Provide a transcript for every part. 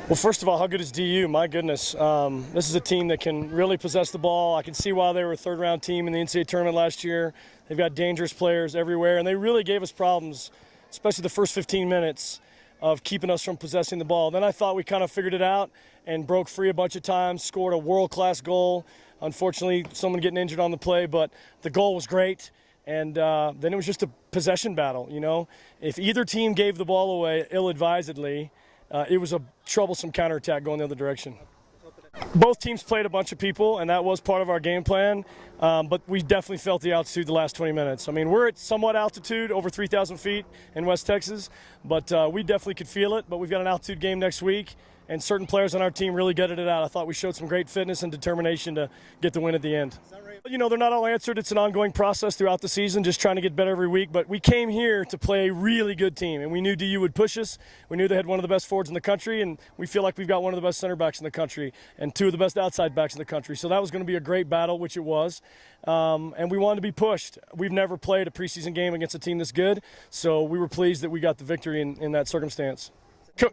Well, first of all, how good is DU? My goodness. This is a team that can really possess the ball. I can see why they were a third-round team in the NCAA tournament last year. They've got dangerous players everywhere, and they really gave us problems, especially the first 15 minutes of keeping us from possessing the ball. Then I thought we kind of figured it out and broke free a bunch of times, scored a world-class goal. Unfortunately, someone getting injured on the play, but the goal was great. And then it was just a possession battle, you know. If either team gave the ball away ill-advisedly, it was a troublesome counterattack going the other direction. Both teams played a bunch of people, and that was part of our game plan, but we definitely felt the altitude the last 20 minutes. I mean, we're at somewhat altitude, over 3,000 feet in West Texas, but we definitely could feel it. But we've got an altitude game next week, and certain players on our team really gutted it out. I thought we showed some great fitness and determination to get the win at the end. You know, they're not all answered. It's an ongoing process throughout the season, just trying to get better every week. But we came here to play a really good team, and we knew DU would push us. We knew they had one of the best forwards in the country, and we feel like we've got one of the best center backs in the country and two of the best outside backs in the country. So that was going to be a great battle, which it was. And we wanted to be pushed. We've never played a preseason game against a team this good, so we were pleased that we got the victory in that circumstance.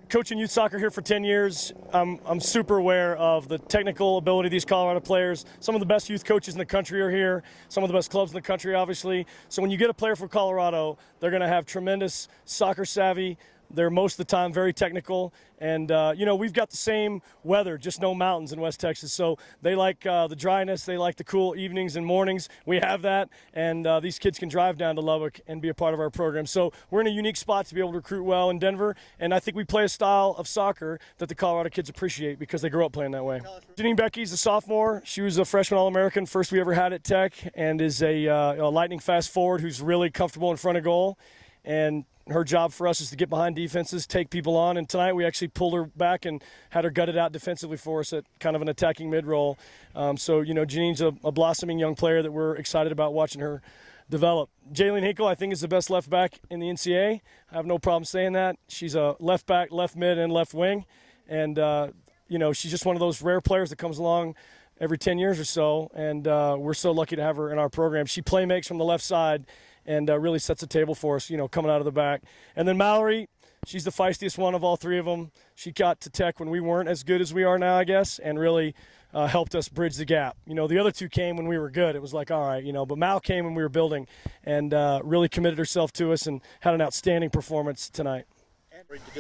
Coaching youth soccer here for 10 years, I'm super aware of the technical ability of these Colorado players. Some of the best youth coaches in the country are here, some of the best clubs in the country, obviously. So when you get a player from Colorado, they're going to have tremendous soccer savvy. They're most of the time very technical. And, you know, we've got the same weather, just no mountains in West Texas. So they like the dryness. They like the cool evenings and mornings. We have that. And these kids can drive down to Lubbock and be a part of our program. So we're in a unique spot to be able to recruit well in Denver. And I think we play a style of soccer that the Colorado kids appreciate because they grew up playing that way. Janine Becky's a sophomore. She was a freshman All-American, first we ever had at Tech, and is a lightning fast forward who's really comfortable in front of goal. And her job for us is to get behind defenses, take people on, and tonight we actually pulled her back and had her gutted out defensively for us at kind of an attacking mid-roll. So, you know, Janine's a blossoming young player that we're excited about watching her develop. Jaylene Hinkle, I think, is the best left back in the NCAA. I have no problem saying that. She's a left back, left mid, and left wing. And, you know, she's just one of those rare players that comes along every 10 years or so, and we're so lucky to have her in our program. She playmakes from the left side and really sets a table for us, you know, coming out of the back. And then Mallory, she's the feistiest one of all three of them. She got to Tech when we weren't as good as we are now, I guess, and really helped us bridge the gap. You know, the other two came when we were good. It was like, all right, you know, but Mal came when we were building and really committed herself to us and had an outstanding performance tonight.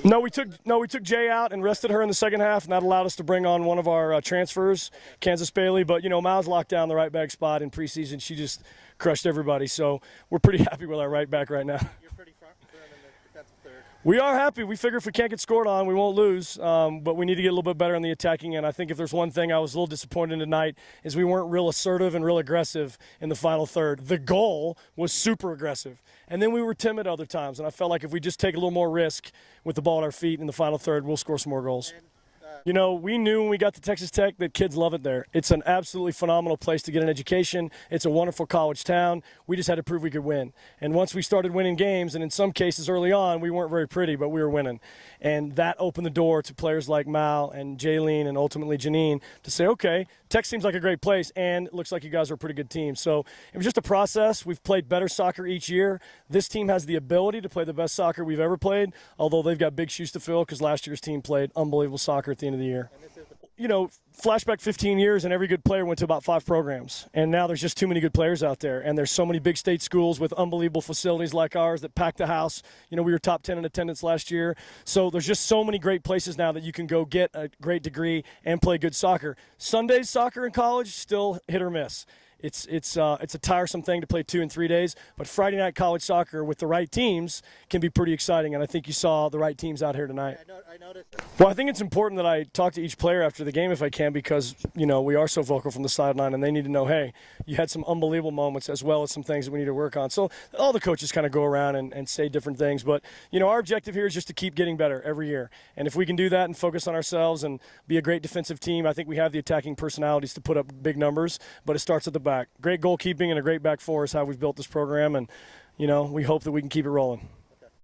No, we took Jay out and rested her in the second half, and that allowed us to bring on one of our transfers, Kansas Bailey. But, you know, Mal's locked down the right back spot in preseason. She just crushed everybody. So we're pretty happy with our right back right now. You're pretty firm in the defensive third. We are happy. We figure if we can't get scored on, we won't lose. But we need to get a little bit better on the attacking end. I think if there's one thing I was a little disappointed in tonight is we weren't real assertive and real aggressive in the final third. The goal was super aggressive. And then we were timid other times. And I felt like if we just take a little more risk with the ball at our feet in the final third, we'll score some more goals. You know, we knew when we got to Texas Tech that kids love it there. It's an absolutely phenomenal place to get an education. It's a wonderful college town. We just had to prove we could win. And once we started winning games, and in some cases early on, we weren't very pretty, but we were winning. And that opened the door to players like Mal and Jaylene and ultimately Janine to say, okay, Tech seems like a great place, and it looks like you guys are a pretty good team. So it was just a process. We've played better soccer each year. This team has the ability to play the best soccer we've ever played, although they've got big shoes to fill because last year's team played unbelievable soccer at the end of the year. You know, flashback 15 years and every good player went to about 5 programs. And now there's just too many good players out there. And there's so many big state schools with unbelievable facilities like ours that pack the house. You know, we were top 10 in attendance last year. So there's just so many great places now that you can go get a great degree and play good soccer. Sundays soccer in college, still hit or miss. It's a tiresome thing to play 2 and 3 days, but Friday night college soccer with the right teams can be pretty exciting, and I think you saw the right teams out here tonight. I noticed. Well, I think it's important that I talk to each player after the game if I can because, you know, we are so vocal from the sideline, and they need to know, hey, you had some unbelievable moments as well as some things that we need to work on. So all the coaches kind of go around and say different things, but, you know, our objective here is just to keep getting better every year, and if we can do that and focus on ourselves and be a great defensive team, I think we have the attacking personalities to put up big numbers, but it starts at the back. Great goalkeeping and a great back four is how we've built this program, and, you know, we hope that we can keep it rolling.